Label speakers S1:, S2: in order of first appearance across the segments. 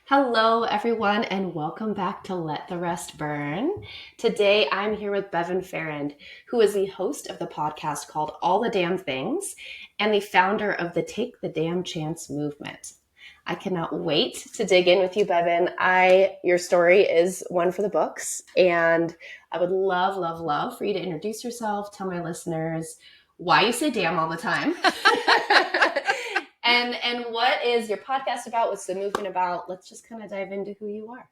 S1: Hello, everyone, and welcome back to Let the Rest Burn. Today, I'm here with Bevin Farrand, who is the host of the podcast called All the Damn Things and the founder of the Take the Damn Chance movement. I cannot wait to dig in with you, Bevin. Your story is one for the books, and I would love for you to introduce yourself, tell my listeners why you say damn all the time. And what is your podcast about? What's the movement about? Let's just kind of dive into who you are.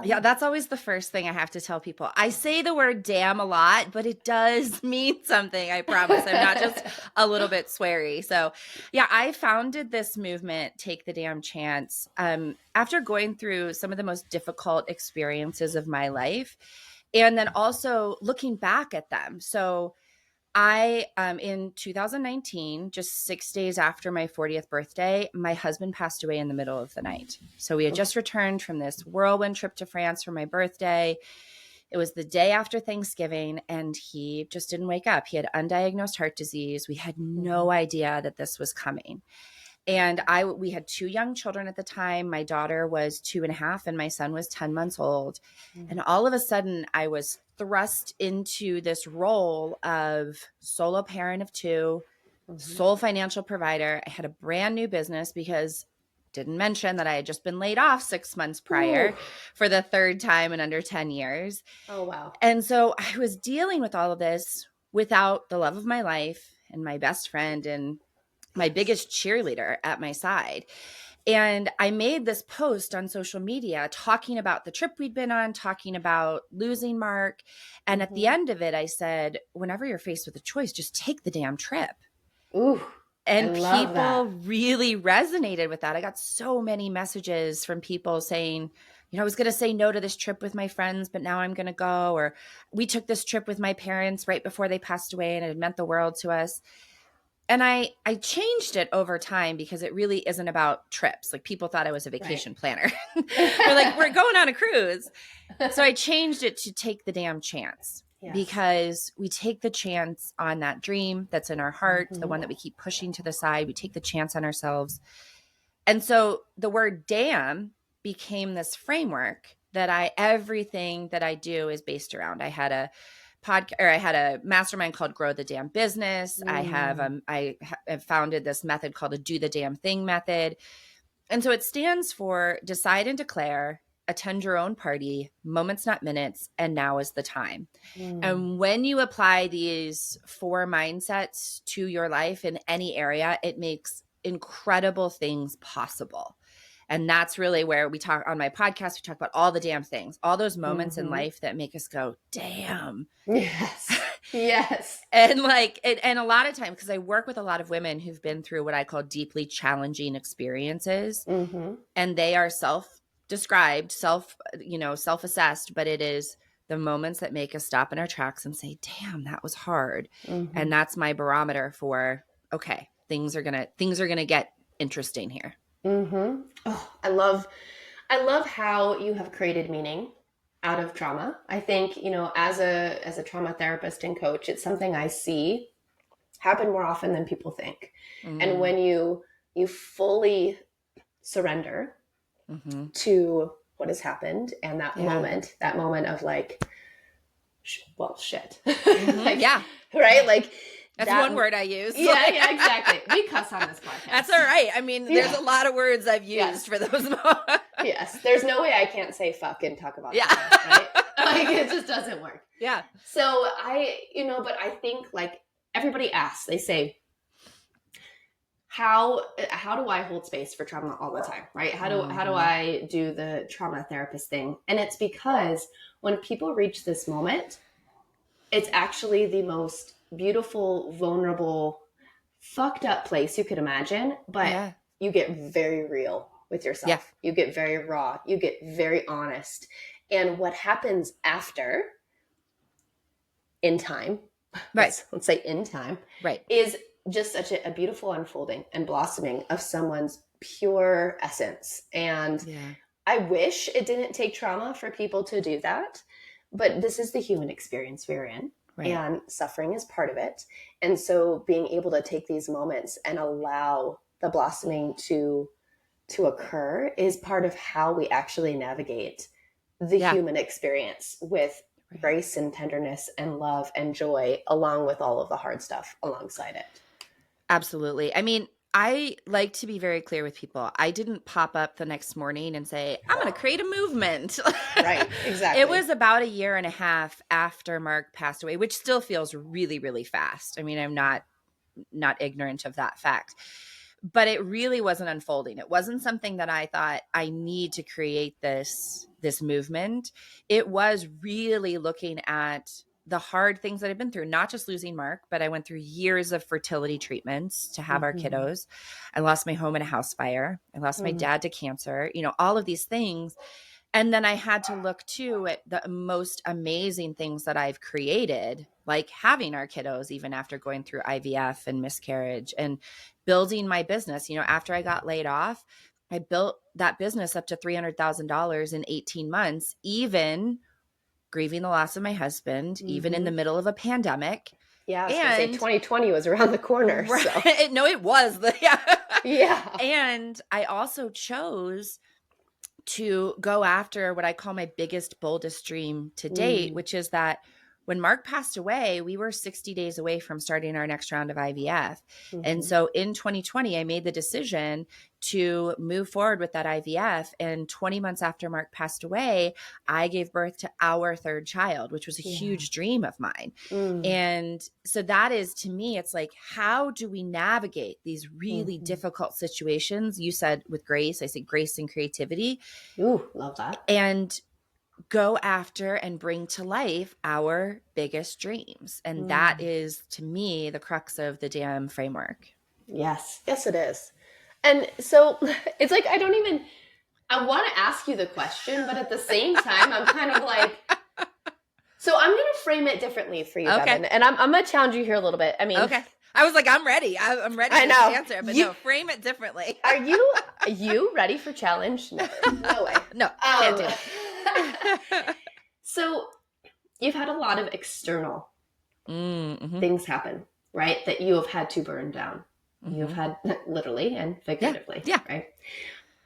S2: Yeah, that's always the first thing I have to tell people. I say the word damn a lot, but it does mean something, I promise. I'm not just a little bit sweary. So yeah, I founded this movement, Take the Damn Chance, after going through some of the most difficult experiences of my life and then also looking back at them. So in 2019, just 6 days after my 40th birthday, my husband passed away in the middle of the night. So we had just returned from this whirlwind trip to France for my birthday. It was the day after Thanksgiving, and he just didn't wake up. He had undiagnosed heart disease. We had no idea that this was coming. And we had two young children at the time. My daughter was 2.5 and my son was 10 months old. And all of a sudden I was thrust into this role of solo parent of two, sole financial provider. I had a brand new business because didn't mention that I had just been laid off 6 months prior for the third time in under 10 years.
S1: Oh, wow.
S2: And so I was dealing with all of this without the love of my life and my best friend and my biggest cheerleader at my side. And I made this post on social media talking about the trip we'd been on, talking about losing Mark. And at the end of it, I said, whenever you're faced with a choice, just take the damn trip.
S1: Ooh,
S2: and people really resonated with that. I got so many messages from people saying, I was going to say no to this trip with my friends, but now I'm going to go. Or we took this trip with my parents right before they passed away and it meant the world to us. And I changed it over time because it really isn't about trips. Like people thought I was a vacation planner. We're like, we're going on a cruise. So I changed it to take the damn chance because we take the chance on that dream that's in our heart, the one that we keep pushing to the side. We take the chance on ourselves. And so the word damn became this framework that everything that I do is based around. I had a mastermind called Grow the Damn Business. I have founded this method called the Do the Damn Thing method. And so it stands for decide and declare, attend your own party, moments, not minutes, and now is the time. And when you apply these 4 mindsets to your life in any area, it makes incredible things possible. And that's really where we talk on my podcast. We talk about all the damn things, all those moments in life that make us go, damn.
S1: Yes.
S2: And and a lot of times, because I work with a lot of women who've been through what I call deeply challenging experiences, and they are self-described, self-assessed, but it is the moments that make us stop in our tracks and say, damn, that was hard. And that's my barometer for, okay, things are gonna get interesting here.
S1: Oh, I love how you have created meaning out of trauma. I think, as a trauma therapist and coach, it's something I see happen more often than people think. And when you fully surrender to what has happened and that moment of like, well, shit. Right? Like,
S2: that's one word I use.
S1: Yeah, exactly. We cuss on this podcast.
S2: That's all right. I mean, there's a lot of words I've used for those moments.
S1: Yes. There's no way I can't say fuck and talk about that, right? Like, it just doesn't work.
S2: Yeah.
S1: So but I think like everybody asks, they say, how do I hold space for trauma all the time, right? How do I do the trauma therapist thing? And it's because when people reach this moment, it's actually the most beautiful, vulnerable, fucked up place you could imagine, but you get very real with yourself. Yeah. You get very raw. You get very honest. And what happens after, in time, let's say in time, is just such a beautiful unfolding and blossoming of someone's pure essence. And I wish it didn't take trauma for people to do that, but this is the human experience we're in. And suffering is part of it. And so being able to take these moments and allow the blossoming to to occur is part of how we actually navigate the human experience with grace and tenderness and love and joy, along with all of the hard stuff alongside it.
S2: Absolutely. I mean, I like to be very clear with people. I didn't pop up the next morning and say, I'm going to create a movement.
S1: Right, exactly.
S2: It was about a year and a half after Mark passed away, which still feels really, really fast. I mean, I'm not ignorant of that fact. But it really wasn't unfolding. It wasn't something that I thought I need to create this movement. It was really looking at the hard things that I've been through, not just losing Mark, but I went through years of fertility treatments to have our kiddos. I lost my home in a house fire. I lost my dad to cancer, all of these things. And then I had to look too at the most amazing things that I've created, like having our kiddos, even after going through IVF and miscarriage, and building my business. After I got laid off, I built that business up to $300,000 in 18 months, even grieving the loss of my husband, even in the middle of a pandemic.
S1: Yeah, I was going to say 2020 was around the corner.
S2: Right. So. No, it was. Yeah. And I also chose to go after what I call my biggest, boldest dream to date, which is that when Mark passed away, we were 60 days away from starting our next round of IVF. And so in 2020, I made the decision to move forward with that IVF. And 20 months after Mark passed away, I gave birth to our third child, which was a huge dream of mine. And so that is, to me, it's like, how do we navigate these really difficult situations? You said with grace, I say grace and creativity.
S1: Ooh, love that.
S2: And go after and bring to life our biggest dreams. And that is, to me, the crux of the DAM framework.
S1: Yes, it is. And so it's like, I want to ask you the question, but at the same time, I'm kind of like, so I'm going to frame it differently for you, Bevin. And I'm going to challenge you here a little bit. I mean,
S2: okay. I was like, I'm ready. I'm ready to answer, but no, frame it differently.
S1: Are you ready for challenge? Never. No way.
S2: No, can't do it.
S1: So you've had a lot of external things happen, right? That you have had to burn down. You've had literally and figuratively, right?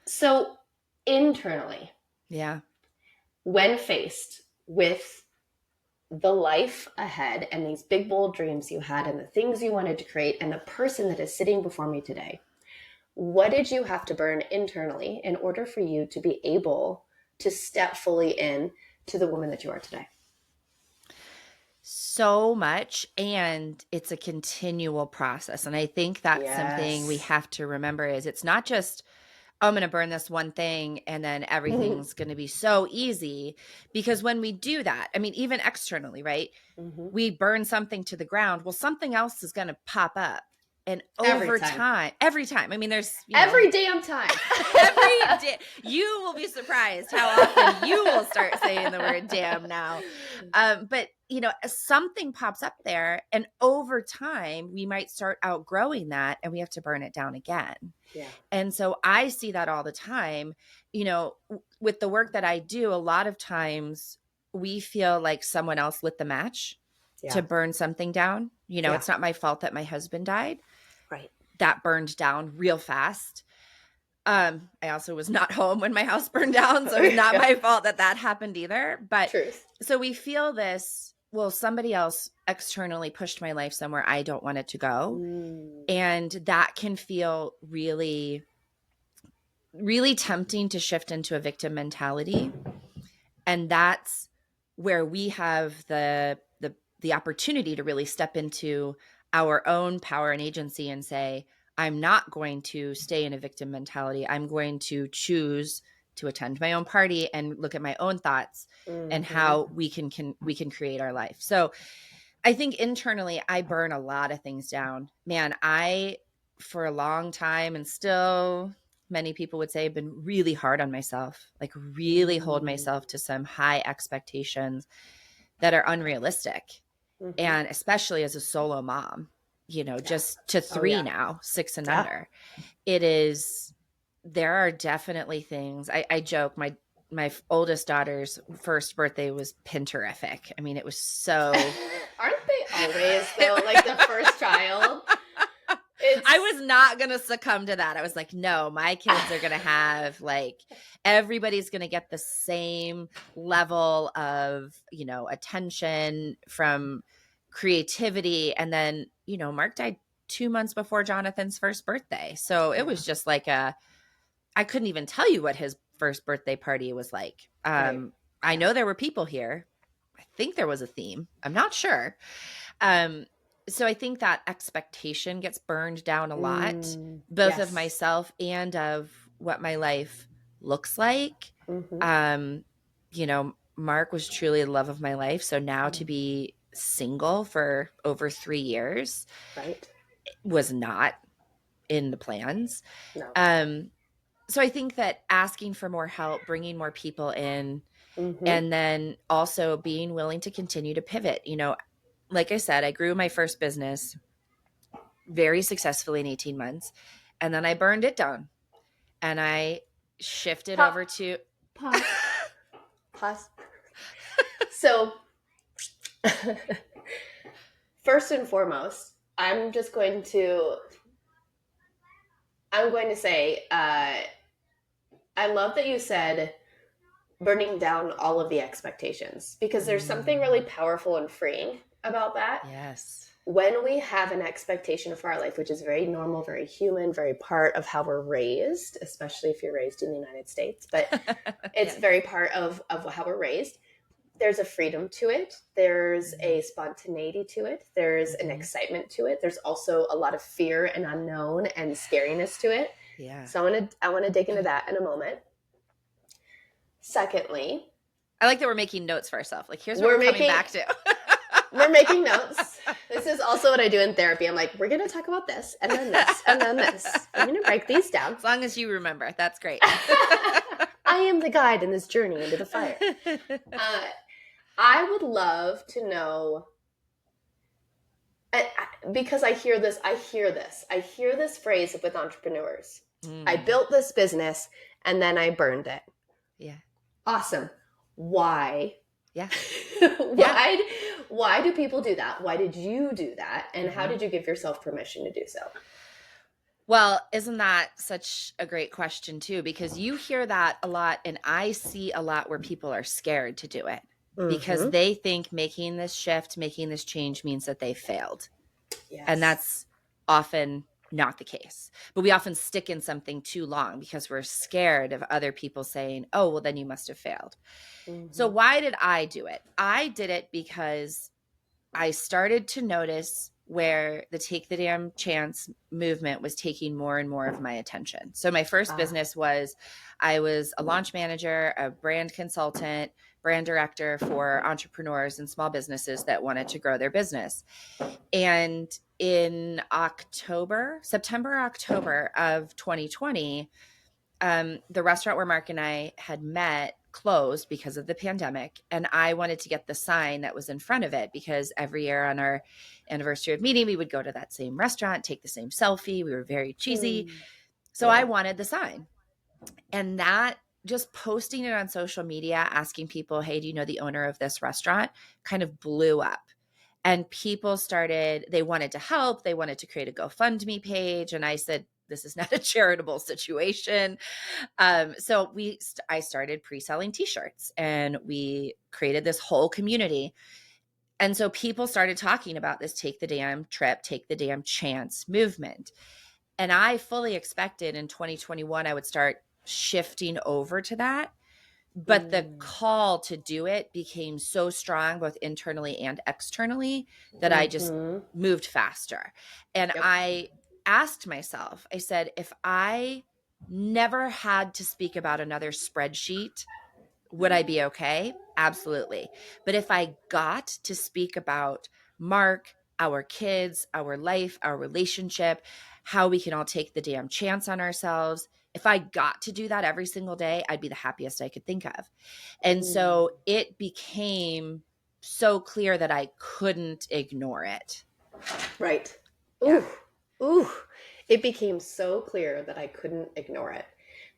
S1: So internally, when faced with the life ahead and these big, bold dreams you had and the things you wanted to create and the person that is sitting before me today, what did you have to burn internally in order for you to be able to step fully in to the woman that you are today?
S2: So much, and it's a continual process. And I think that's something we have to remember is it's not just, I'm going to burn this one thing and then everything's going to be so easy. Because when we do that, I mean, even externally, right? We burn something to the ground. Well, something else is going to pop up. And over time, every time. I mean, there's
S1: every damn time.
S2: Every day. You will be surprised how often you will start saying the word damn now. But something pops up there, and over time, we might start outgrowing that, and we have to burn it down again.
S1: Yeah.
S2: And so I see that all the time. With the work that I do, a lot of times we feel like someone else lit the match to burn something down. It's not my fault that my husband died.
S1: Right.
S2: That burned down real fast. I also was not home when my house burned down, so it's not my fault that happened either. But
S1: Truth. So
S2: we feel this, well, somebody else externally pushed my life somewhere I don't want it to go. And that can feel really, really tempting to shift into a victim mentality. And that's where we have the opportunity to really step into our own power and agency and say, I'm not going to stay in a victim mentality. I'm going to choose to attend my own party and look at my own thoughts and how we can create our life. So I think internally, I burn a lot of things down. Man, I, for a long time, and still many people would say, have been really hard on myself, like really hold myself to some high expectations that are unrealistic. And especially as a solo mom, just to 3 now, 6 and under, there are definitely things. I joke, my oldest daughter's first birthday was Pinterrific. I mean, it was so.
S1: Aren't they always though? Like the first child.
S2: I was not going to succumb to that. I was like, no, my kids are going to have like, everybody's going to get the same level of, you know, attention from creativity. And then, you know, Mark died 2 months before Jonathan's first birthday. So it was just like I couldn't even tell you what his first birthday party was like. I know there were people here. I think there was a theme. I'm not sure. So I think that expectation gets burned down a lot, both of myself and of what my life looks like. You know, Mark was truly the love of my life. So now to be single for over 3 years was not in the plans.
S1: No.
S2: So I think that asking for more help, bringing more people in, and then also being willing to continue to pivot. You know, like I said, I grew my first business very successfully in 18 months, and then I burned it down and I shifted over to
S1: Pause. So first and foremost, I'm going to say, I love that you said burning down all of the expectations, because there's something really powerful and freeing about that.
S2: Yes.
S1: When we have an expectation for our life, which is very normal, very human, very part of how we're raised, especially if you're raised in the United States, but it's very part of how we're raised. There's a freedom to it. There's a spontaneity to it. There's an excitement to it. There's also a lot of fear and unknown and scariness to it.
S2: Yeah.
S1: So I want to dig into that in a moment. Secondly,
S2: I like that we're making notes for ourselves. Like, here's what we're coming back to.
S1: We're making notes. This is also what I do in therapy. I'm like, we're going to talk about this, and then this, and then this. We're going to break these down.
S2: As long as you remember. That's great.
S1: I am the guide in this journey into the fire. I would love to know, because I hear this phrase with entrepreneurs. I built this business and then I burned it.
S2: Yeah.
S1: Awesome. Why?
S2: Yeah.
S1: Why do people do that? Why did you do that? And how did you give yourself permission to do so?
S2: Well, isn't that such a great question too? Because you hear that a lot, and I see a lot where people are scared to do it because they think making this shift, making this change means that they failed. Yes. And that's often not the case. But we often stick in something too long because we're scared of other people saying, oh, well, then you must have failed. So why did I do it? I did it because I started to notice where the Take the Damn Chance movement was taking more and more of my attention. So my first business I was a launch manager, a brand consultant, brand director for entrepreneurs and small businesses that wanted to grow their business. And in September, October of 2020, the restaurant where Mark and I had met closed because of the pandemic. And I wanted to get the sign that was in front of it because every year on our anniversary of meeting, we would go to that same restaurant, take the same selfie. We were very cheesy. So I wanted the sign. And that, just posting it on social media, asking people, hey, do you know the owner of this restaurant, kind of blew up. And people they wanted to help. They wanted to create a GoFundMe page. And I said, this is not a charitable situation. So I started pre-selling t-shirts and we created this whole community. And so people started talking about this Take the Damn Trip, Take the Damn Chance movement. And I fully expected in 2021, I would start shifting over to that. But the call to do it became so strong, both internally and externally, that I just moved faster. And I asked myself, I said, if I never had to speak about another spreadsheet, would I be okay? Absolutely. But if I got to speak about Mark, our kids, our life, our relationship, how we can all take the damn chance on ourselves, if I got to do that every single day, I'd be the happiest I could think of. And so it became so clear that I couldn't ignore it.
S1: Right. Ooh. Yeah. Ooh. It became so clear that I couldn't ignore it.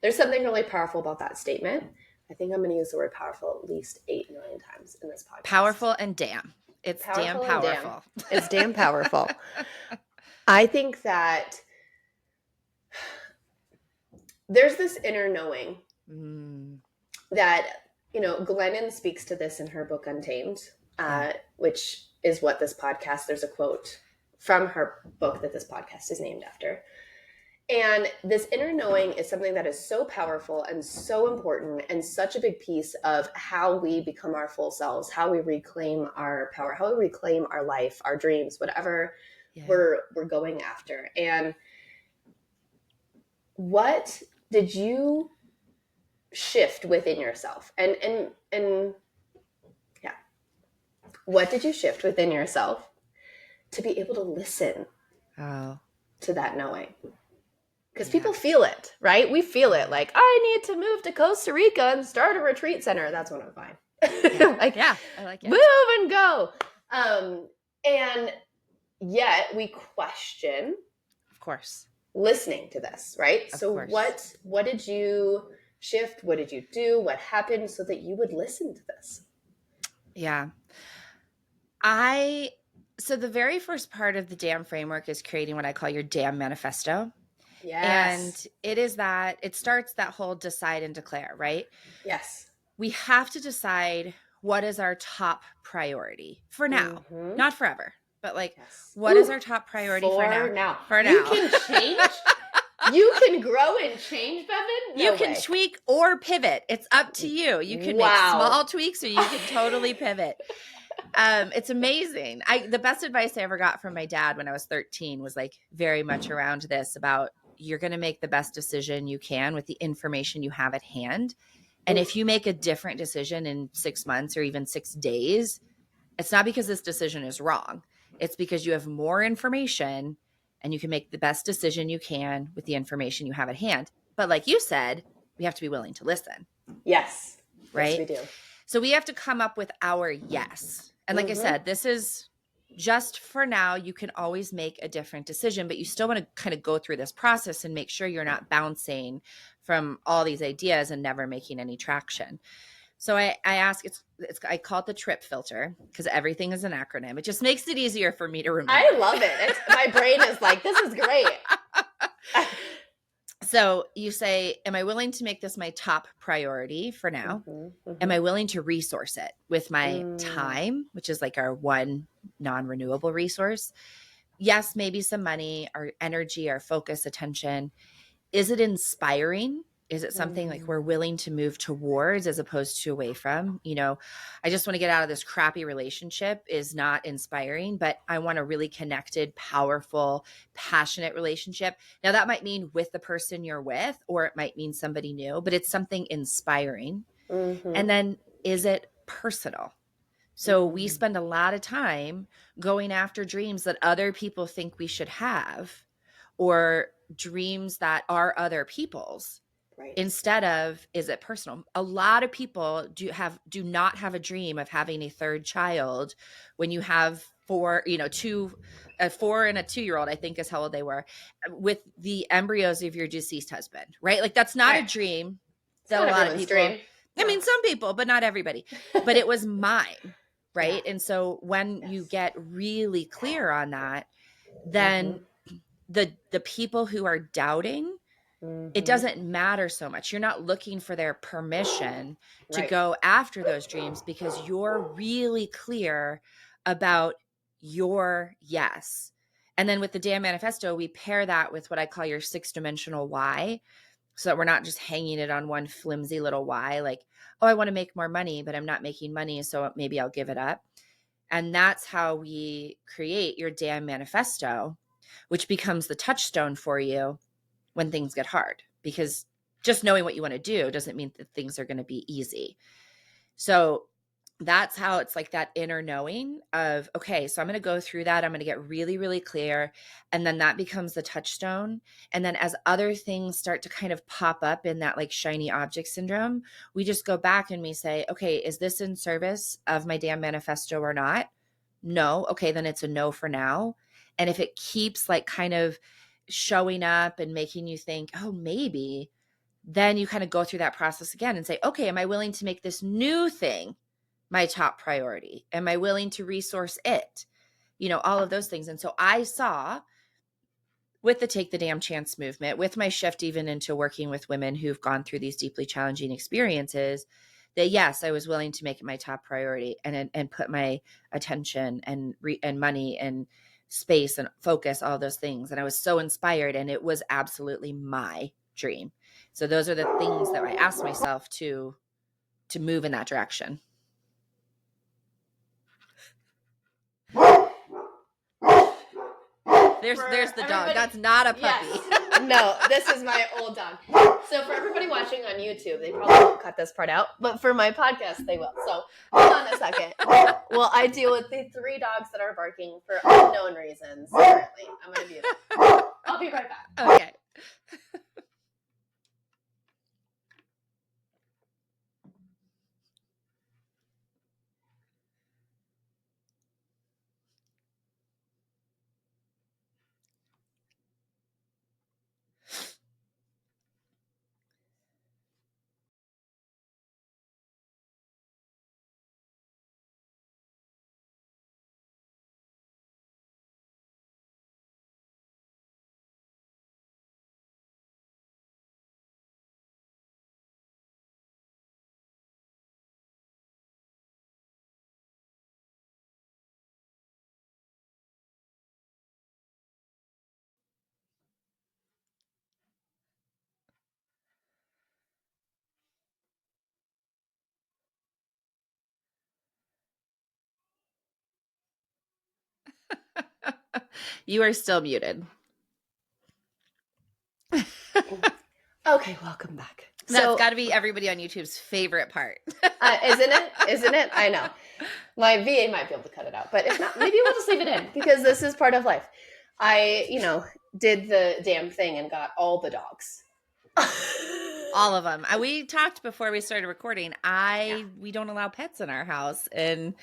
S1: There's something really powerful about that statement. I think I'm going to use the word powerful at least 8 million times in this podcast.
S2: Powerful and damn. It's powerful damn powerful.
S1: It's damn powerful. I think that there's this inner knowing that, Glennon speaks to this in her book Untamed, which is what this podcast, there's a quote from her book that this podcast is named after. And this inner knowing is something that is so powerful and so important and such a big piece of how we become our full selves, how we reclaim our power, how we reclaim our life, our dreams, whatever we're going after. And what did you shift within yourself? And yeah, what did you shift within yourself to be able to listen to that knowing? Because people feel it, right? We feel it. Like, I need to move to Costa Rica and start a retreat center. That's when I'm fine.
S2: I like it.
S1: Move and go. And yet we question,
S2: of course,
S1: listening to this, right? So what did you shift? What did you do? What happened so that you would listen to this?
S2: Yeah. So the very first part of the DAM framework is creating what I call your DAM manifesto.
S1: Yes.
S2: And it starts that whole decide and declare, right?
S1: Yes.
S2: We have to decide what is our top priority for now, not forever, but what is our top priority for now? For now.
S1: You can change. You can grow and change, Bevin?
S2: You can tweak or pivot. It's up to you. You can make small tweaks or you can totally pivot. It's amazing. The best advice I ever got from my dad when I was 13 was very much around this about you're going to make the best decision you can with the information you have at hand. And if you make a different decision in 6 months or even 6 days, it's not because this decision is wrong. It's because you have more information and you can make the best decision you can with the information you have at hand. But like you said, we have to be willing to listen.
S1: Yes.
S2: Right?
S1: Yes, we do.
S2: So we have to come up with our yes. And like I said, this is just for now. You can always make a different decision, but you still want to kind of go through this process and make sure you're not bouncing from all these ideas and never making any traction. So I ask, I call it the TRIP filter because everything is an acronym. It just makes it easier for me to remember.
S1: I love it. My brain is like, this is great.
S2: So you say, am I willing to make this my top priority for now? Am I willing to resource it with my time, which is our one non-renewable resource? Yes, maybe some money, our energy, our focus, attention. Is it inspiring? Is it something we're willing to move towards as opposed to away from? I just want to get out of this crappy relationship is not inspiring, but I want a really connected, powerful, passionate relationship. Now that might mean with the person you're with, or it might mean somebody new, but it's something inspiring. And then is it personal? So we spend a lot of time going after dreams that other people think we should have, or dreams that are other people's. Right. Instead of, is it personal? A lot of people do not have a dream of having a third child when you have a 4 and a 2-year-old, I think is how old they were, with the embryos of your deceased husband, right? That's not a dream that a lot of people, dream. I mean, some people, but not everybody, but it was mine. Right. Yeah. And so when you get really clear on that, then the people who are doubting, it doesn't matter so much. You're not looking for their permission to go after those dreams because you're really clear about your yes. And then with the DAM manifesto, we pair that with what I call your 6-dimensional why, so that we're not just hanging it on one flimsy little why, I want to make more money, but I'm not making money, so maybe I'll give it up. And that's how we create your DAM manifesto, which becomes the touchstone for you when things get hard, because just knowing what you want to do doesn't mean that things are going to be easy. So that's how it's that inner knowing of, okay, so I'm going to go through that. I'm going to get really, really clear. And then that becomes the touchstone. And then as other things start to kind of pop up in that shiny object syndrome, we just go back and we say, okay, is this in service of my DAM manifesto or not? No. Okay, then it's a no for now. And if it keeps kind of showing up and making you think, oh, maybe, then you kind of go through that process again and say, okay, am I willing to make this new thing my top priority? Am I willing to resource it? All of those things. And so I saw with the Take the Damn Chance movement, with my shift even into working with women who've gone through these deeply challenging experiences, that yes, I was willing to make it my top priority and put my attention and money and space and focus, all those things. And I was so inspired, and it was absolutely my dream. So those are the things that I asked myself to move in that direction. There's the dog. That's not a puppy.
S1: Yes. No, this is my old dog. So for everybody watching on YouTube, they probably won't cut this part out, but for my podcast, they will. So hold on a second. Well, I deal with the 3 dogs that are barking for unknown reasons currently. I'm going to mute it. I'll be right back.
S2: Okay. You are still muted.
S1: Okay, welcome back.
S2: That's got to be everybody on YouTube's favorite part.
S1: Isn't it? I know. My VA might be able to cut it out, but if not, maybe we'll just leave it in because this is part of life. I, did the damn thing and got all the dogs.
S2: All of them. We talked before we started recording. We don't allow pets in our house, and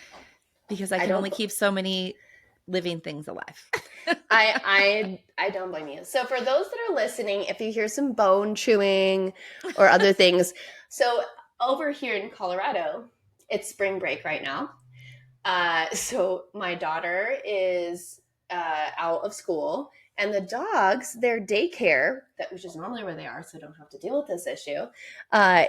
S2: because I can only keep so many living things alive.
S1: I don't blame you. So for those that are listening, if you hear some bone chewing or other things, so over here in Colorado, it's spring break right now. So my daughter is out of school, and the dogs, their daycare, which is normally where they are, so I don't have to deal with this issue,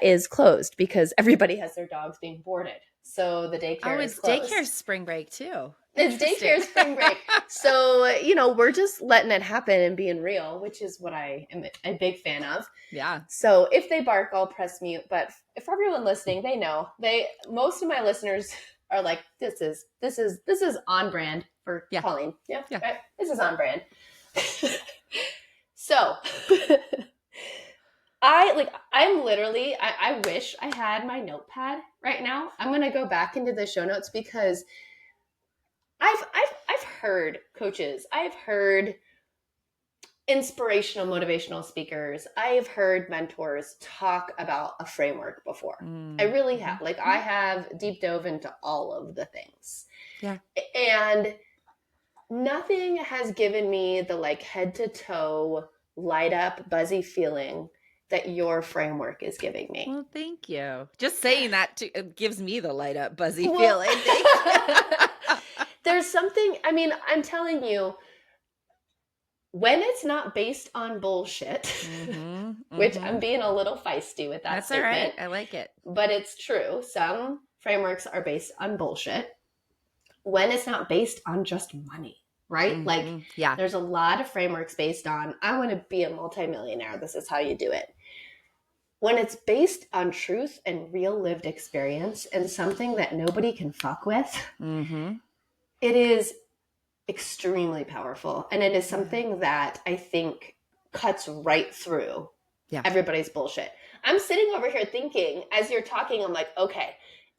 S1: is closed because everybody has their dogs being boarded. So the daycare is closed.
S2: It's daycare spring break too.
S1: It's daycare spring break. So, we're just letting it happen and being real, which is what I am a big fan of.
S2: Yeah.
S1: So if they bark, I'll press mute. But if everyone listening, they know. Most of my listeners are like, this is on brand for Colleen. Yeah. Right? This is on brand. So I wish I had my notepad right now. I'm going to go back into the show notes because I've heard coaches, I've heard inspirational, motivational speakers, I've heard mentors talk about a framework before. I really have. I have deep dove into all of the things.
S2: Yeah.
S1: And nothing has given me the head to toe, light up, buzzy feeling that your framework is giving me.
S2: Well, thank you. Just saying that gives me the light up, buzzy feeling.
S1: There's something, I'm telling you, when it's not based on bullshit, which I'm being a little feisty with that statement.
S2: That's all right. I like it.
S1: But it's true. Some frameworks are based on bullshit. When it's not based on just money, right? There's a lot of frameworks based on, I want to be a multimillionaire. This is how you do it. When it's based on truth and real lived experience and something that nobody can fuck with, it is extremely powerful. And it is something that I think cuts right through everybody's bullshit. I'm sitting over here thinking, as you're talking, I'm like, okay,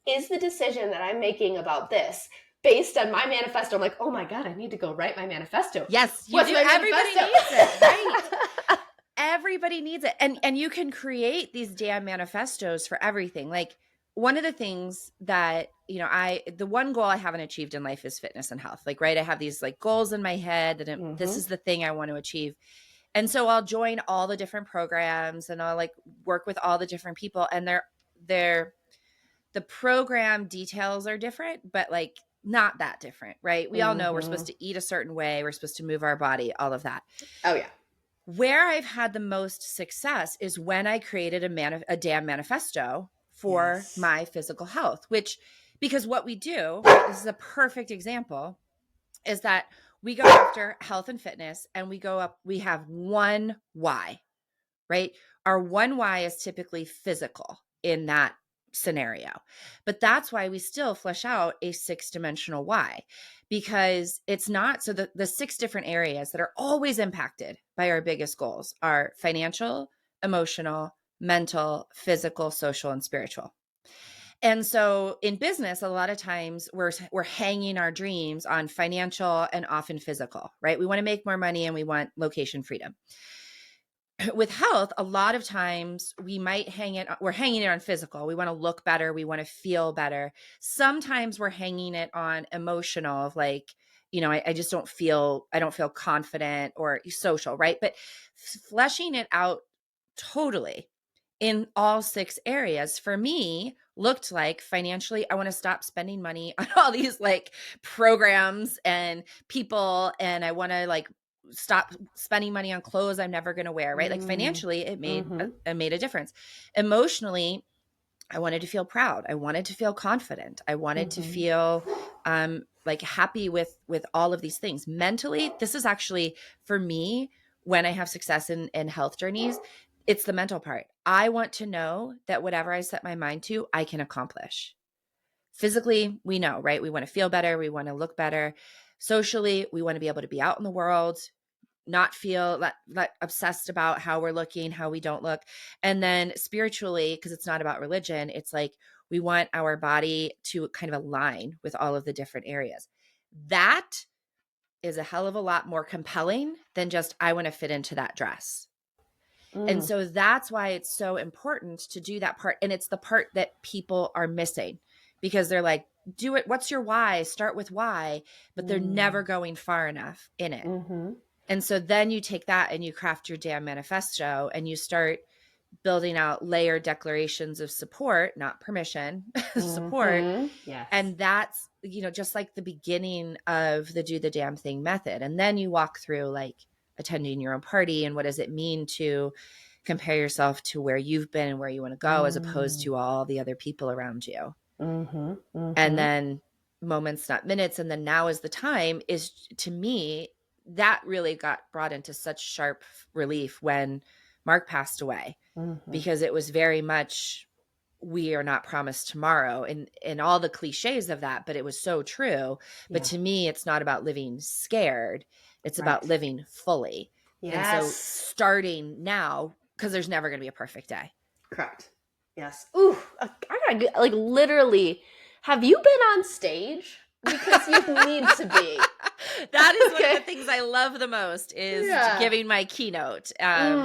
S1: is the decision that I'm making about this based on my manifesto? I'm like, oh my God, I need to go write my manifesto.
S2: Yes, you do. Everybody needs it, right? Everybody needs it. And you can create these damn manifestos for everything. One of the things that, the one goal I haven't achieved in life is fitness and health. I have these goals in my head that this is the thing I want to achieve. And so I'll join all the different programs and I'll work with all the different people, and the program details are different, but not that different, right? We all know we're supposed to eat a certain way. We're supposed to move our body, all of that.
S1: Oh yeah.
S2: Where I've had the most success is when I created a damn manifesto for my physical health, because what we do, right, this is a perfect example, is that we go after health and fitness, and we have one why, right? Our one why is typically physical in that scenario. But that's why we still flesh out a 6-dimensional why, because it's not, so the 6 different areas that are always impacted by our biggest goals are financial, emotional, mental, physical, social, and spiritual. And so in business, a lot of times we're hanging our dreams on financial and often physical, right? We want to make more money and we want location freedom. With health, a lot of times we're hanging it on physical. We want to look better. We want to feel better. Sometimes we're hanging it on emotional, of like, I just don't feel confident, or social, right? But fleshing it out totally in all 6 areas for me looked like, financially, I want to stop spending money on all these like programs and people, and I want to like stop spending money on clothes I'm never going to wear, right? Like financially, it made a difference. Emotionally, I wanted to feel proud. I wanted to feel confident. I wanted to feel like happy with all of these things. Mentally, this is actually, for me, when I have success in health journeys, it's the mental part. I want to know that whatever I set my mind to, I can accomplish. Physically, we know, right? We want to feel better. We want to look better. Socially, we want to be able to be out in the world, not feel that obsessed about how we're looking, how we don't look. And then spiritually, because it's not about religion, it's like we want our body to kind of align with all of the different areas. That is a hell of a lot more compelling than just, I want to fit into that dress. And so that's why it's so important to do that part. And it's the part that people are missing, because they're like, do it. What's your why? Start with why, but they're never going far enough in it. And so then you take that and you craft your damn manifesto, and you start building out layered declarations of support, not permission, support.
S1: Yes.
S2: And that's, just like the beginning of the do the damn thing method. And then you walk through like attending your own party, and what does it mean to compare yourself to where you've been and where you want to go, as opposed to all the other people around you. And then moments, not minutes. And then now is the time, is, to me, that really got brought into such sharp relief when Mark passed away, because it was very much, we are not promised tomorrow, and all the cliches of that, but it was so true. But to me, it's not about living scared. It's about living fully. And so starting now, because there's never going to be a perfect day.
S1: Correct. Yes. Ooh, I gotta like literally. Have you been on stage? Because you need to be.
S2: That is one of the things I love the most, is giving my keynote,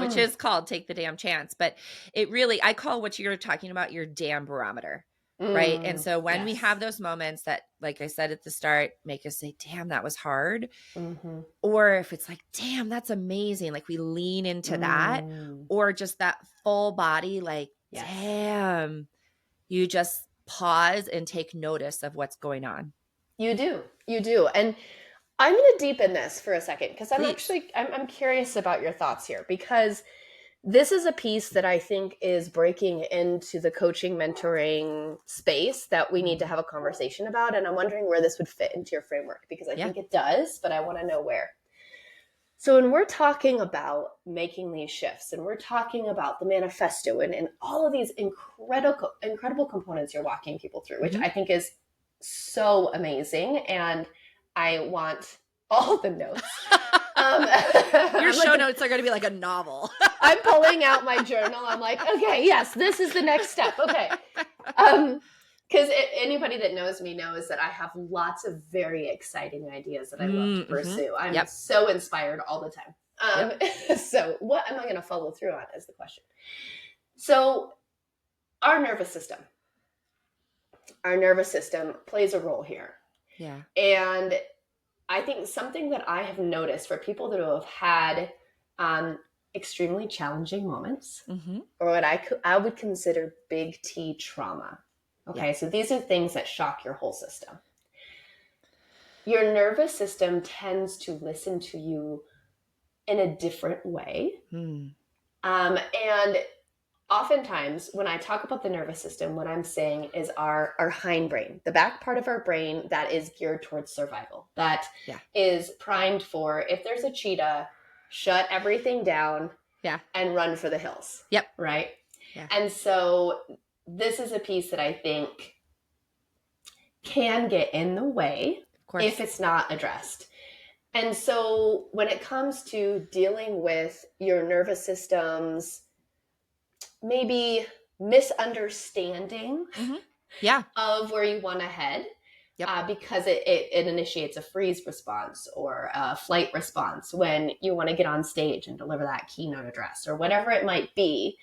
S2: which is called Take the Damn Chance. But it really, I call what you're talking about your damn barometer, right? And so when we have those moments that, like I said at the start, make us say, damn, that was hard. Or if it's like, damn, that's amazing. Like we lean into that, or just that full body, like, damn, you just pause and take notice of what's going on.
S1: You do. And I'm going to deepen this for a second, because I'm curious about your thoughts here, because this is a piece that I think is breaking into the coaching, mentoring space that we need to have a conversation about. And I'm wondering where this would fit into your framework, because I think it does, but I want to know where. So when we're talking about making these shifts, and we're talking about the manifesto and all of these incredible components you're walking people through, which I think is so amazing. And I want all the notes.
S2: Your show notes are going to be like a novel.
S1: I'm pulling out my journal. I'm like, okay, yes, this is the next step. Okay. Because anybody that knows me knows that I have lots of very exciting ideas that I love to pursue. I'm so inspired all the time. So what am I going to follow through on is the question. So our nervous system plays a role here.
S2: Yeah.
S1: And I think something that I have noticed for people that have had extremely challenging moments, or what I would consider big T trauma. Okay, so these are things that shock your whole system. Your nervous system tends to listen to you in a different way.
S2: Hmm.
S1: And oftentimes when I talk about the nervous system, what I'm saying is our hindbrain, the back part of our brain that is geared towards survival, that is primed for, if there's a cheetah, shut everything down and run for the hills.
S2: Yep.
S1: Right?
S2: Yeah.
S1: And so this is a piece that I think can get in the way if it's not addressed. And so when it comes to dealing with your nervous system's maybe misunderstanding of where you want to head, because it initiates a freeze response or a flight response when you want to get on stage and deliver that keynote address or whatever it might be.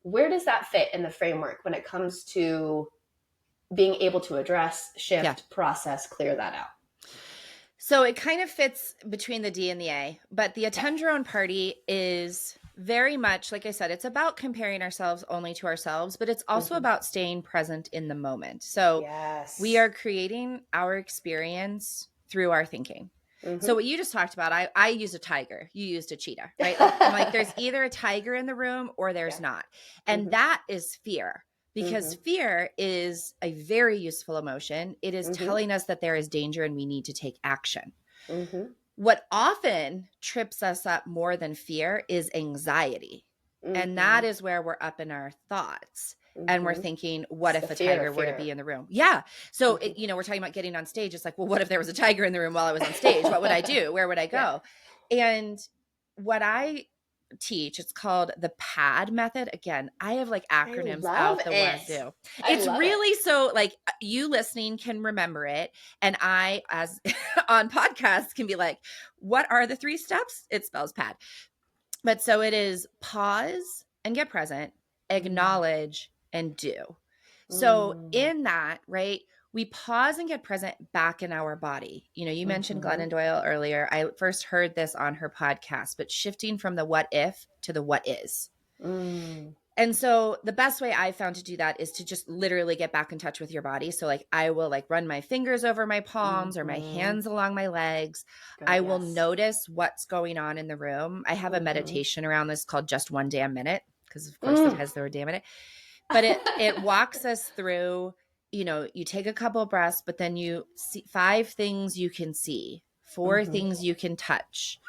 S1: Where does that fit in the framework when it comes to being able to address, shift, process, clear that out?
S2: So it kind of fits between the D and the A, but the attend your own party is very much, like I said, it's about comparing ourselves only to ourselves, but it's also about staying present in the moment. So we are creating our experience through our thinking. So what you just talked about, I used a tiger, you used a cheetah, right? I'm like, there's either a tiger in the room or there's not. And that is fear. Because fear is a very useful emotion. It is telling us that there is danger and we need to take action. What often trips us up more than fear is anxiety. And that is where we're up in our thoughts. And we're thinking, what if a tiger were to be in the room? Yeah. So, we're talking about getting on stage. It's like, well, what if there was a tiger in the room while I was on stage? What would I do? Where would I go? And what I teach, it's called the PAD method. Again, I have like acronyms out the wazoo. It's really so like you listening can remember it, and I, as on podcasts, can be like, what are the 3 steps? It spells PAD. But so it is pause and get present, acknowledge and do. So in that, right, we pause and get present back in our body. You mentioned Glennon Doyle earlier. I first heard this on her podcast, but shifting from the what if to the what is. And so the best way I found to do that is to just literally get back in touch with your body. So like I will like run my fingers over my palms or my hands along my legs. I will notice what's going on in the room. I have a meditation around this called Just One Damn Minute, because of course it has the word damn in it. But it walks us through, you take a couple of breaths, but then you see 5 things you can see, 4 things you can touch,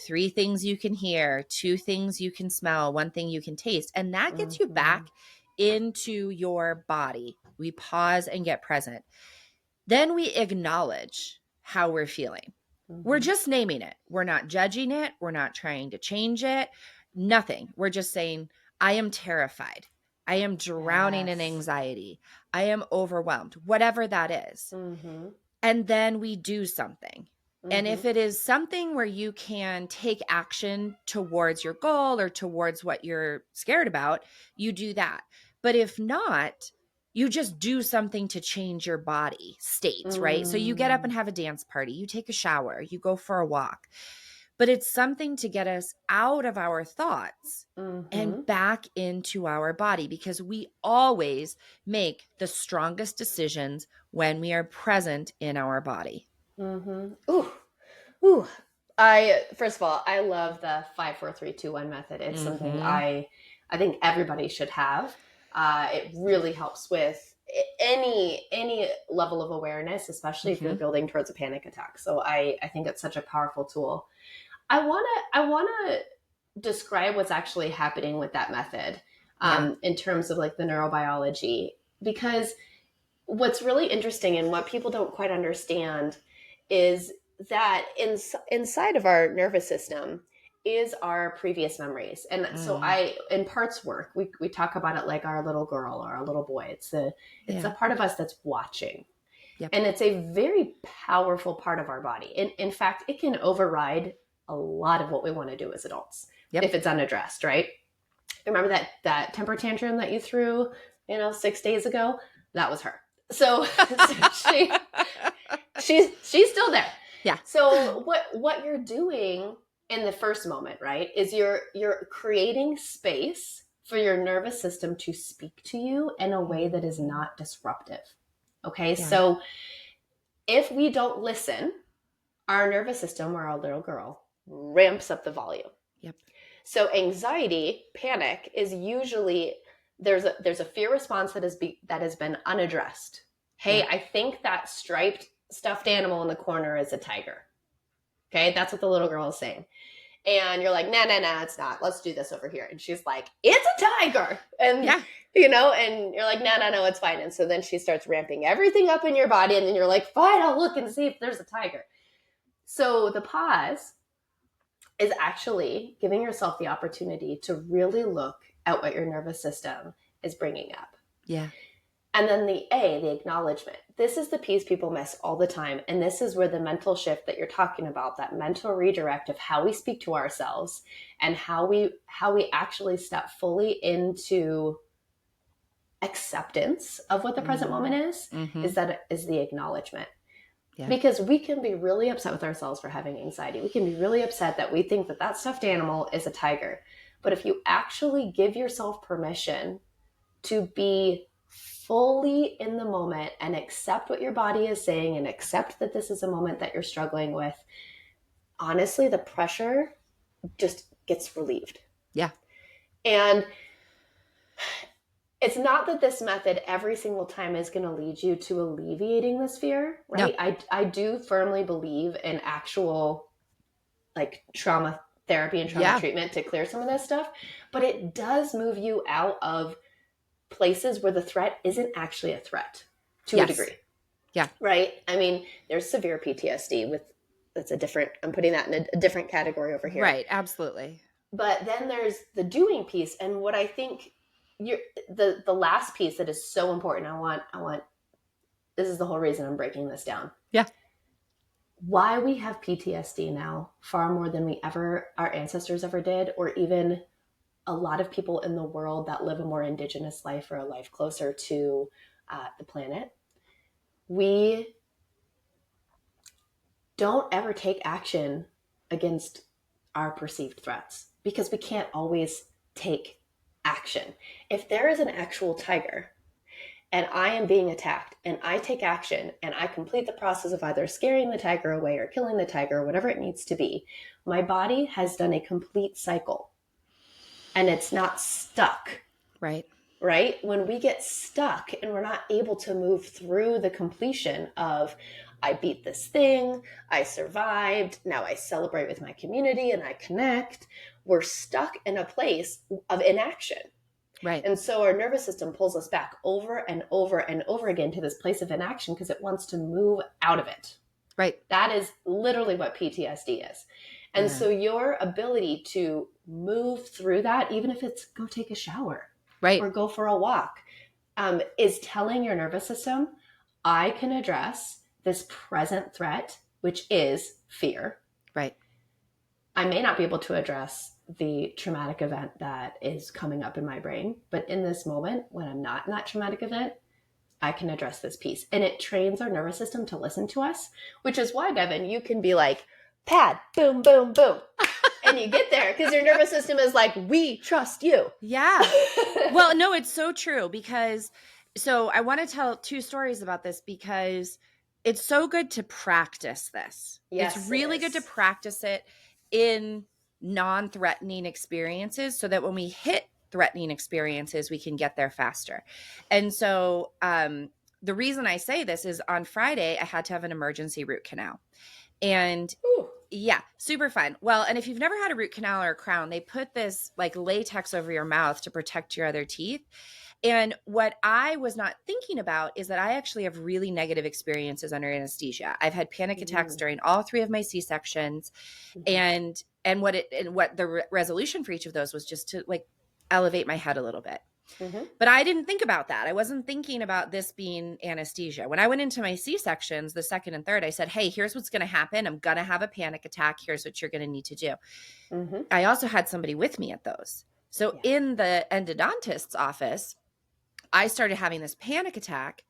S2: 3 things you can hear, 2 things you can smell, 1 thing you can taste. And that gets you back into your body. We pause and get present. Then we acknowledge how we're feeling. We're just naming it. We're not judging it. We're not trying to change it. Nothing. We're just saying, I am terrified. I am drowning in anxiety. I am overwhelmed, whatever that is. And then we do something. And if it is something where you can take action towards your goal or towards what you're scared about, you do that. But if not, you just do something to change your body state, right? So you get up and have a dance party, you take a shower, you go for a walk. But it's something to get us out of our thoughts and back into our body, because we always make the strongest decisions when we are present in our body.
S1: Ooh. First of all, I love the 5, 4, 3, 2, 1 method. It's something I think everybody should have. It really helps with any level of awareness, especially if you're building towards a panic attack. So I think it's such a powerful tool. I wanna describe what's actually happening with that method in terms of like the neurobiology, because what's really interesting and what people don't quite understand is that inside of our nervous system is our previous memories. And so in parts work, we talk about it like our little girl or our little boy. It's the part of us that's watching. And it's a very powerful part of our body. In fact, it can override a lot of what we want to do as adults if it's unaddressed, right? Remember that temper tantrum that you threw, 6 days ago? That was her. So she's still there. Yeah. So what you're doing in the first moment, right, is you're creating space for your nervous system to speak to you in a way that is not disruptive. Okay. Yeah. So if we don't listen, our nervous system or our little girl ramps up the volume.
S2: Yep.
S1: So anxiety, panic is usually there's a fear response that has been unaddressed. Hey, I think that striped stuffed animal in the corner is a tiger. Okay, that's what the little girl is saying. And you're like, nah, it's not. Let's do this over here. And she's like, it's a tiger. And, and you're like, no, it's fine. And so then she starts ramping everything up in your body. And then you're like, fine, I'll look and see if there's a tiger. So the pause is actually giving yourself the opportunity to really look at what your nervous system is bringing up.
S2: Yeah.
S1: And then the acknowledgement. This is the piece people miss all the time. And this is where the mental shift that you're talking about, that mental redirect of how we speak to ourselves and how we actually step fully into acceptance of what the present moment is the acknowledgement. Yeah. Because we can be really upset with ourselves for having anxiety. We can be really upset that we think that stuffed animal is a tiger. But if you actually give yourself permission to be fully in the moment and accept what your body is saying and accept that this is a moment that you're struggling with, honestly, the pressure just gets relieved.
S2: Yeah.
S1: And it's not that this method every single time is going to lead you to alleviating this fear, right? No. I do firmly believe in actual like trauma therapy and trauma treatment to clear some of this stuff, but it does move you out of places where the threat isn't actually a threat to a degree.
S2: Yeah.
S1: Right? I mean, there's severe PTSD I'm putting that in a different category over here.
S2: Right. Absolutely.
S1: But then there's the doing piece. And what I think the last piece that is so important, I want, this is the whole reason I'm breaking this down.
S2: Yeah.
S1: Why we have PTSD now far more than our ancestors ever did, or even a lot of people in the world that live a more indigenous life or a life closer to the planet. We don't ever take action against our perceived threats because we can't always take action. If there is an actual tiger and I am being attacked and I take action and I complete the process of either scaring the tiger away or killing the tiger, or whatever it needs to be, my body has done a complete cycle. And it's not stuck.
S2: Right.
S1: Right? When we get stuck and we're not able to move through the completion of, I beat this thing, I survived, now I celebrate with my community and I connect, we're stuck in a place of inaction.
S2: Right.
S1: And so our nervous system pulls us back over and over and over again to this place of inaction because it wants to move out of it.
S2: Right.
S1: That is literally what PTSD is. And so your ability to move through that, even if it's go take a shower,
S2: right,
S1: or go for a walk, is telling your nervous system, I can address this present threat, which is fear.
S2: Right.
S1: I may not be able to address the traumatic event that is coming up in my brain, but in this moment, when I'm not in that traumatic event, I can address this piece. And it trains our nervous system to listen to us, which is why, Bevin, you can be like, pad, boom, boom, boom. And you get there because your nervous system is like, we trust you.
S2: Yeah. Well, no, it's so true so I want to tell 2 stories about this because it's so good to practice this. Yes, it's really good to practice it in non-threatening experiences so that when we hit threatening experiences, we can get there faster. And so the reason I say this is on Friday, I had to have an emergency root canal. And yeah, super fun. Well, and if you've never had a root canal or a crown, they put this like latex over your mouth to protect your other teeth. And what I was not thinking about is that I actually have really negative experiences under anesthesia. I've had panic attacks during all 3 of my C-sections. And what the resolution for each of those was just to like elevate my head a little bit. Mm-hmm. But I didn't think about that. I wasn't thinking about this being anesthesia. When I went into my C-sections, the 2nd and 3rd, I said, hey, here's what's going to happen. I'm going to have a panic attack. Here's what you're going to need to do. Mm-hmm. I also had somebody with me at those. So in the endodontist's office, I started having this panic attack.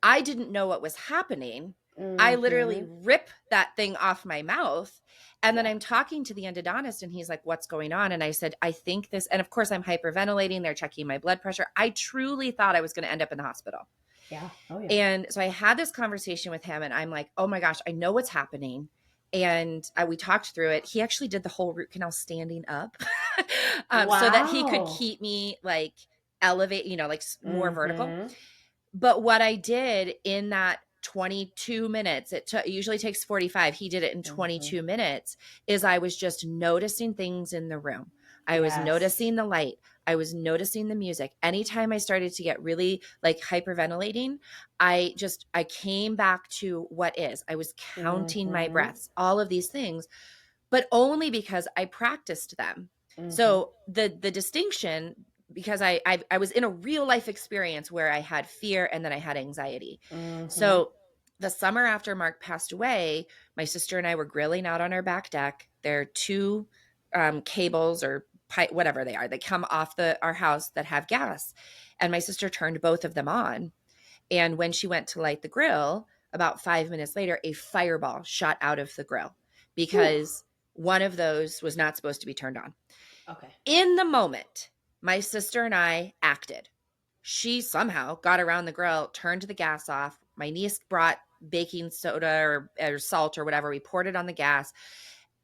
S2: I didn't know what was happening. Mm-hmm. I literally rip that thing off my mouth. And then I'm talking to the endodontist and he's like, what's going on? And I said, I think this, and of course I'm hyperventilating. They're checking my blood pressure. I truly thought I was going to end up in the hospital.
S1: Yeah. Oh, yeah.
S2: And so I had this conversation with him and I'm like, oh my gosh, I know what's happening. and we talked through it. He actually did the whole root canal standing up so that he could
S1: Wow.
S2: keep me like elevate, like more vertical.
S1: Mm-hmm.
S2: But what I did in that 22 minutes, it usually takes 45. He did it in 22 minutes, is I was just noticing things in the room. I was
S1: Yes.
S2: noticing the light. I was noticing the music. Anytime I started to get really like hyperventilating, I came back to what is. I was counting my
S1: Mm-hmm.
S2: breaths, all of these things, but only because I practiced them.
S1: Mm-hmm.
S2: So the distinction, because I was in a real life experience where I had fear and then I had anxiety.
S1: Mm-hmm.
S2: So the summer after Mark passed away, my sister and I were grilling out on our back deck. There are two cables or pipe, whatever they are, they come off our house that have gas. And my sister turned both of them on. And when she went to light the grill, about 5 minutes later, a fireball shot out of the grill because one of those was not supposed to be turned on.
S1: Okay.
S2: In the moment, my sister and I acted. She somehow got around the grill, turned the gas off. My niece brought baking soda or salt or whatever. We poured it on the gas.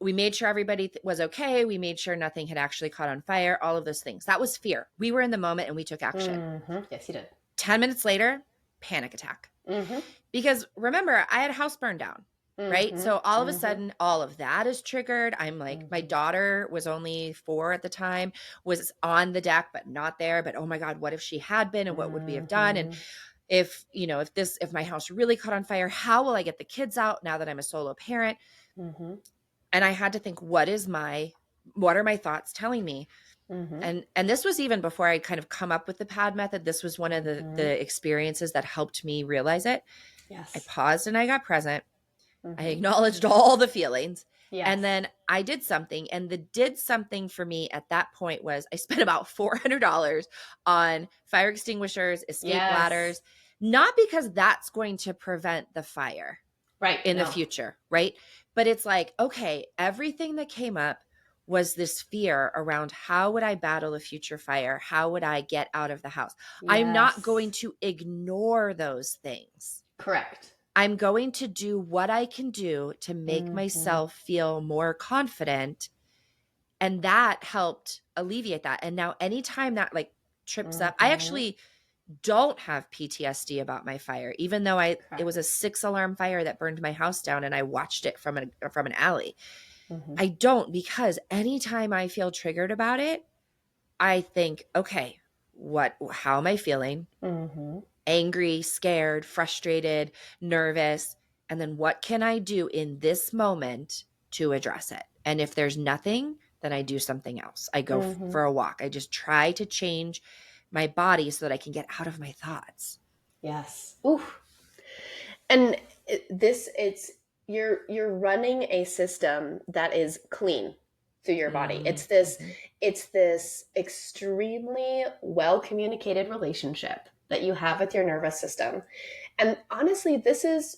S2: We made sure everybody was okay. We made sure nothing had actually caught on fire, all of those things. That was fear. We were in the moment and we took action.
S1: Mm-hmm. Yes, you did.
S2: 10 minutes later, panic attack.
S1: Mm-hmm.
S2: Because remember, I had a house burned down, right?
S1: Mm-hmm.
S2: So all of a
S1: Mm-hmm.
S2: sudden, all of that is triggered. I'm like, my daughter was only 4 at the time, was on the deck, but not there. But oh my God, what if she had been and what would we have done? And if my house really caught on fire, how will I get the kids out now that I'm a solo parent?
S1: Mm-hmm.
S2: And I had to think, what are my thoughts telling me?
S1: Mm-hmm.
S2: And this was even before I kind of come up with the pad method. This was one of the experiences that helped me realize it.
S1: Yes.
S2: I paused and I got present. I acknowledged all the feelings.
S1: Yes.
S2: And then I did something. And the did something for me at that point was I spent about $400 on fire extinguishers, escape ladders, not because that's going to prevent the fire in the future, right? But it's like, okay, everything that came up was this fear around how would I battle a future fire? How would I get out of the house?
S1: Yes.
S2: I'm not going to ignore those things.
S1: Correct.
S2: I'm going to do what I can do to make myself feel more confident. And that helped alleviate that. And now anytime that like trips up, I actually don't have PTSD about my fire, even though it was a 6-alarm fire that burned my house down and I watched it from an alley. I don't, because anytime I feel triggered about it, I think, okay, how am I feeling? Angry, scared, frustrated, nervous. And then what can I do in this moment to address it? And if there's nothing, then I do something else. I go for a walk. I just try to change my body so that I can get out of my thoughts.
S1: Yes. Ooh. And you're running a system that is clean through your body. It's this extremely well communicated relationship that you have with your nervous system. And honestly, this is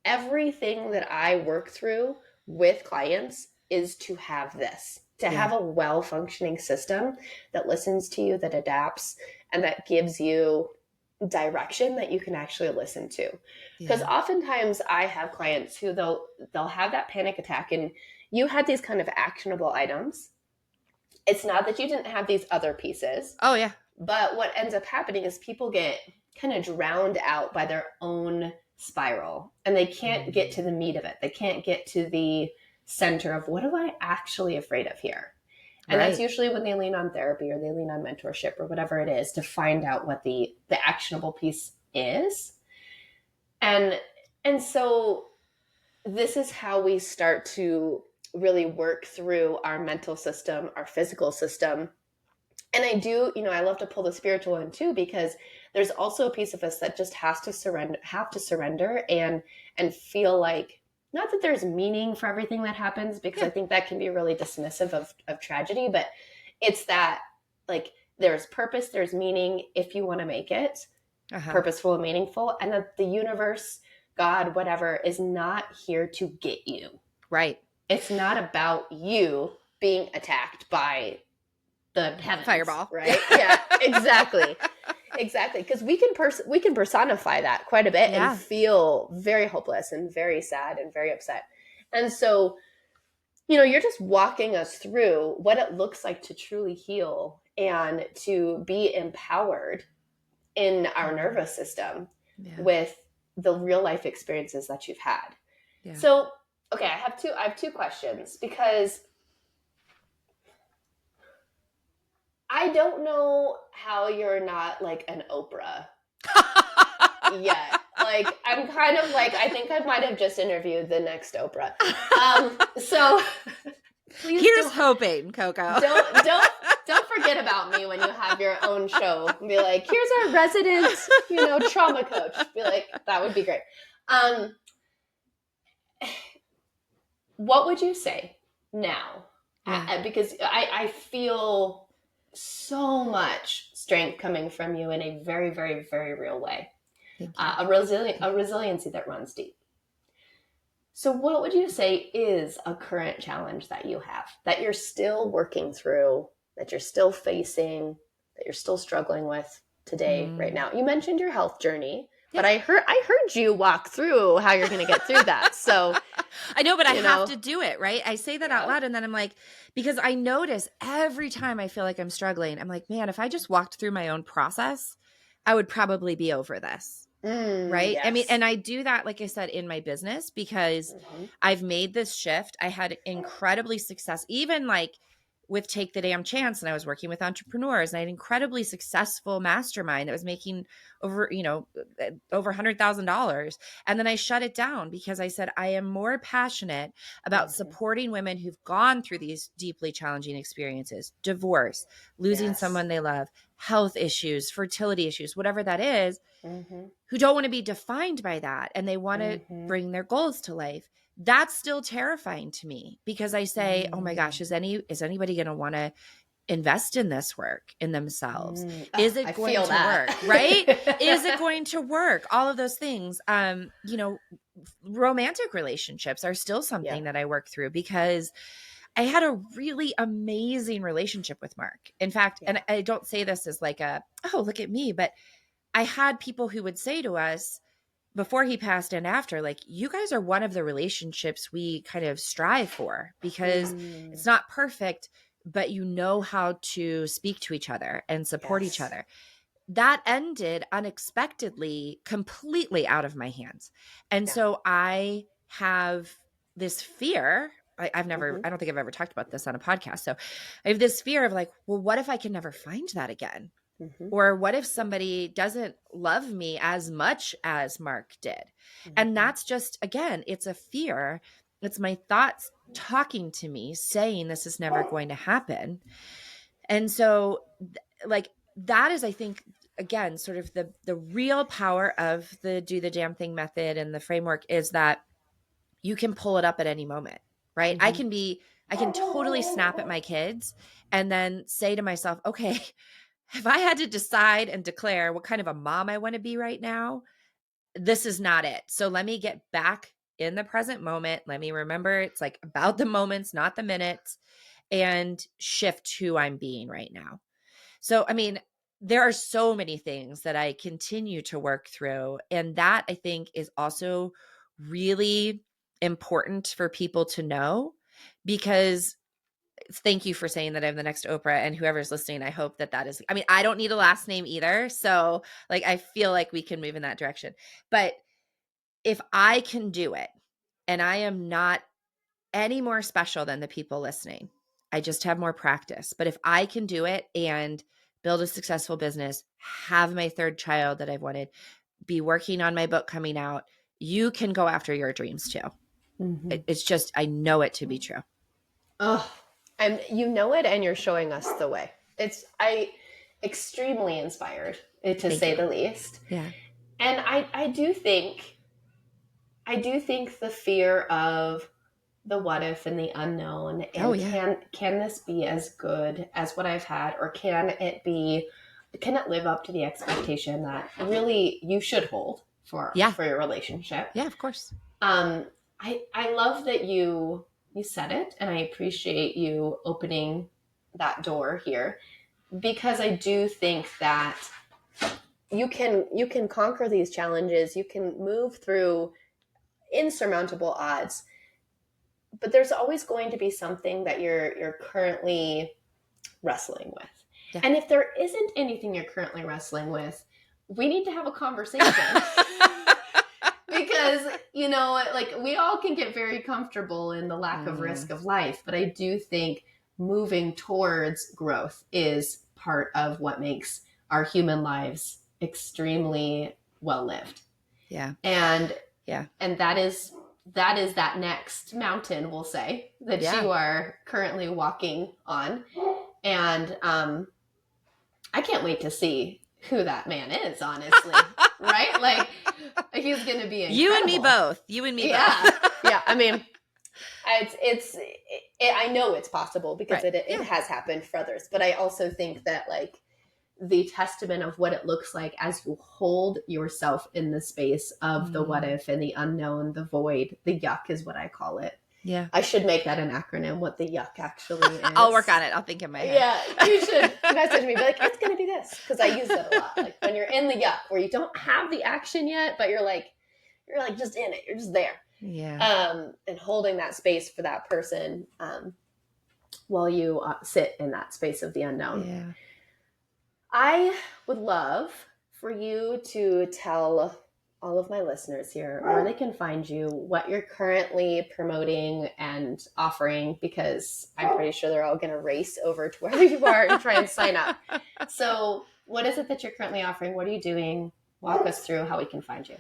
S1: everything that I work through with clients is to have this, to have a well functioning system that listens to you, that adapts, and that gives you direction that you can actually listen to. Because oftentimes I have clients who they'll have that panic attack, and you had these kind of actionable items. It's not that you didn't have these other pieces.
S2: Oh yeah.
S1: But what ends up happening is people get kind of drowned out by their own spiral, and they can't get to the meat of it. They can't get to the center of what am I actually afraid of here? And that's usually when they lean on therapy or they lean on mentorship or whatever it is to find out what the actionable piece is. And so this is how we start to really work through our mental system, our physical system. And I love to pull the spiritual in too, because there's also a piece of us that just have to surrender and feel like, not that there's meaning for everything that happens, because I think that can be really dismissive of tragedy, but it's that like there's purpose, there's meaning if you want to make it purposeful and meaningful, and that the universe, God, whatever, is not here to get you.
S2: Right.
S1: It's not about you being attacked by the heavens,
S2: fireball,
S1: right? Yeah, exactly. Because we can personify that quite a bit and feel very hopeless and very sad and very upset. And so, you know, you're just walking us through what it looks like to truly heal and to be empowered in our nervous system with the real life experiences that you've had. Yeah. So, okay, I have two questions, because I don't know how you're not like an Oprah yet. Like, I'm kind of like, I think I might have just interviewed the next Oprah. So please,
S2: here's hoping, Coco.
S1: Don't forget about me when you have your own show. Be like, here's our resident, you know, trauma coach. Be like, that would be great. What would you say now? Yeah. Because I feel so much strength coming from you in a very, very, very real way. A resiliency that runs deep. So what would you say is a current challenge that you have, that you're still working through, that you're still facing, that you're still struggling with today, right now? You mentioned your health journey, but I heard you walk through how you're going to get through that. So
S2: I know, but I have to do it, right? I say that out loud, and then I'm like, because I notice every time I feel like I'm struggling, I'm like, man, if I just walked through my own process, I would probably be over this. Right. Yes. I mean, and I do that, like I said, in my business, because I've made this shift. I had incredibly success, even like with Take the Damn Chance. And I was working with entrepreneurs, and I had incredibly successful mastermind that was making over $100,000. And then I shut it down because I said, I am more passionate about supporting women who've gone through these deeply challenging experiences, divorce, losing someone they love, health issues, fertility issues, whatever that is, who don't want to be defined by that, and they want to bring their goals to life. That's still terrifying to me, because I say, oh my gosh, is anybody going to want to invest in this work in themselves? Is it going to work? Right? Is it going to work? All of those things. Romantic relationships are still something that I work through, because I had a really amazing relationship with Mark. In fact, and I don't say this as like oh, look at me, but I had people who would say to us before he passed and after, like, you guys are one of the relationships we kind of strive for, because it's not perfect, but you know how to speak to each other and support each other. That ended unexpectedly, completely out of my hands. And so I have this fear. I don't think I've ever talked about this on a podcast. So I have this fear of like, well, what if I can never find that again? Or what if somebody doesn't love me as much as Mark did? And that's just, again, it's a fear. It's my thoughts talking to me saying this is never going to happen. And so like, that is, I think, again, sort of the real power of the Do the Damn Thing method and the framework, is that you can pull it up at any moment, right? I can totally snap at my kids and then say to myself, okay, if I had to decide and declare what kind of a mom I want to be right now, this is not it. So let me get back in the present moment. Let me remember it's like about the moments, not the minutes, and shift who I'm being right now. So, I mean, there are so many things that I continue to work through. And that, I think, is also really important for people to know, because thank you for saying that I'm the next Oprah, and whoever's listening, I hope that is, I mean, I don't need a last name either. So like, I feel like we can move in that direction, but if I can do it, and I am not any more special than the people listening, I just have more practice. But if I can do it and build a successful business, have my third child that I've wanted, be working on my book coming out, you can go after your dreams too. It's just, I know it to be true.
S1: Oh, and you know it, and you're showing us the way. I extremely inspired, to say the least. Yeah. And I do think the fear of the what if and the unknown, and can this be as good as what I've had, or can it live up to the expectation that really you should hold for your relationship?
S2: Yeah, of course.
S1: I love that you said it, and I appreciate you opening that door here, because I do think that you can conquer these challenges. You can move through insurmountable odds but there's always going to be something that you're currently wrestling with.
S2: Yeah.
S1: And if there isn't anything you're currently wrestling with, we need to have a conversation. Because, you know, like we all can get very comfortable in the lack of risk of life. But I do think moving towards growth is part of what makes our human lives extremely well lived.
S2: Yeah.
S1: And that is that next mountain, we'll say, that you are currently walking on. And I can't wait to see who that man is, honestly. Right? Like, he's going to be incredible.
S2: You and me both.
S1: Yeah. I mean, I know it's possible because it has happened for others. But I also think that, like, the testament of what it looks like as you hold yourself in the space of the what if and the unknown, the void, the yuck is what I call it.
S2: Yeah.
S1: I should make that an acronym, what the yuck actually is.
S2: I'll work on it. I'll think in my head.
S1: Yeah, you should message me, be like, it's going to be this. Because I use that a lot. Like when you're in the yuck where you don't have the action yet, but you're like just in it. You're just there.
S2: Yeah.
S1: And holding that space for that person while you sit in that space of the unknown.
S2: Yeah.
S1: I would love for you to tell all of my listeners here where they can find you, what you're currently promoting and offering, because I'm pretty sure they're all going to race over to where you are and try and sign up. So what is it that you're currently offering? What are you doing? Walk us through how we can find you.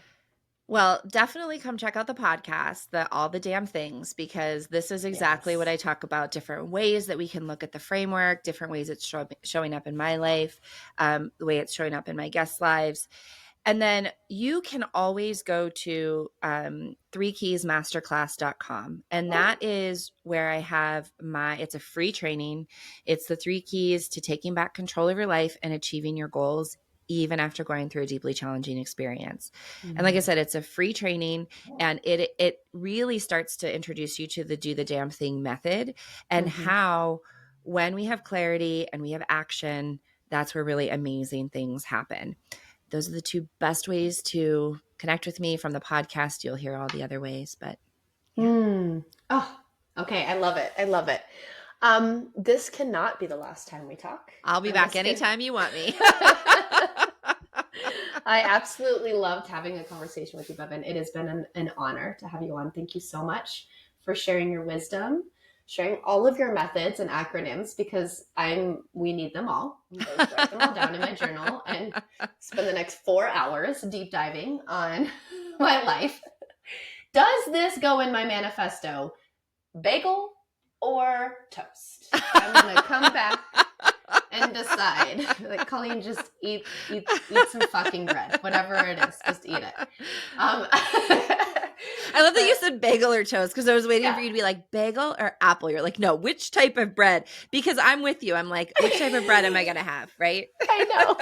S2: Well, definitely come check out the podcast, All the Damn Things, because this is exactly what I talk about, different ways that we can look at the framework, different ways it's showing up in my life, the way it's showing up in my guests' lives. And then you can always go to 3keysmasterclass.com. And that is where I have it's a free training. It's the 3 keys to taking back control of your life and achieving your goals, even after going through a deeply challenging experience. And like I said, it's a free training, and it really starts to introduce you to the do the damn thing method and how when we have clarity and we have action, that's where really amazing things happen. Those are the 2 best ways to connect with me. From the podcast, you'll hear all the other ways, but
S1: Oh, okay. I love it. I love it. This cannot be the last time we talk.
S2: I'll be back anytime you want me.
S1: I absolutely loved having a conversation with you, Bevin. It has been an honor to have you on. Thank you so much for sharing your wisdom, sharing all of your methods and acronyms, because we need them all. I'm going to write them all down in my journal and spend the next 4 hours deep diving on my life. Does this go in my manifesto? Bagel or toast? I'm going to come back and decide. Like, Colleen, just eat some fucking bread. Whatever it is, just eat it.
S2: I love that you said bagel or toast, because I was waiting for you to be like, bagel or apple. You're like, no, which type of bread? Because I'm with you. I'm like, which type of bread am I going to have? Right?
S1: I know.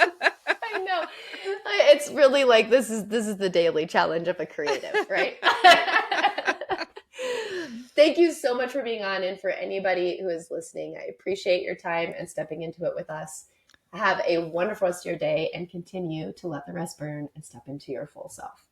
S1: It's really like, this is the daily challenge of a creative, right? Thank you so much for being on. And for anybody who is listening, I appreciate your time and stepping into it with us. Have a wonderful rest of your day and continue to let the rest burn and step into your full self.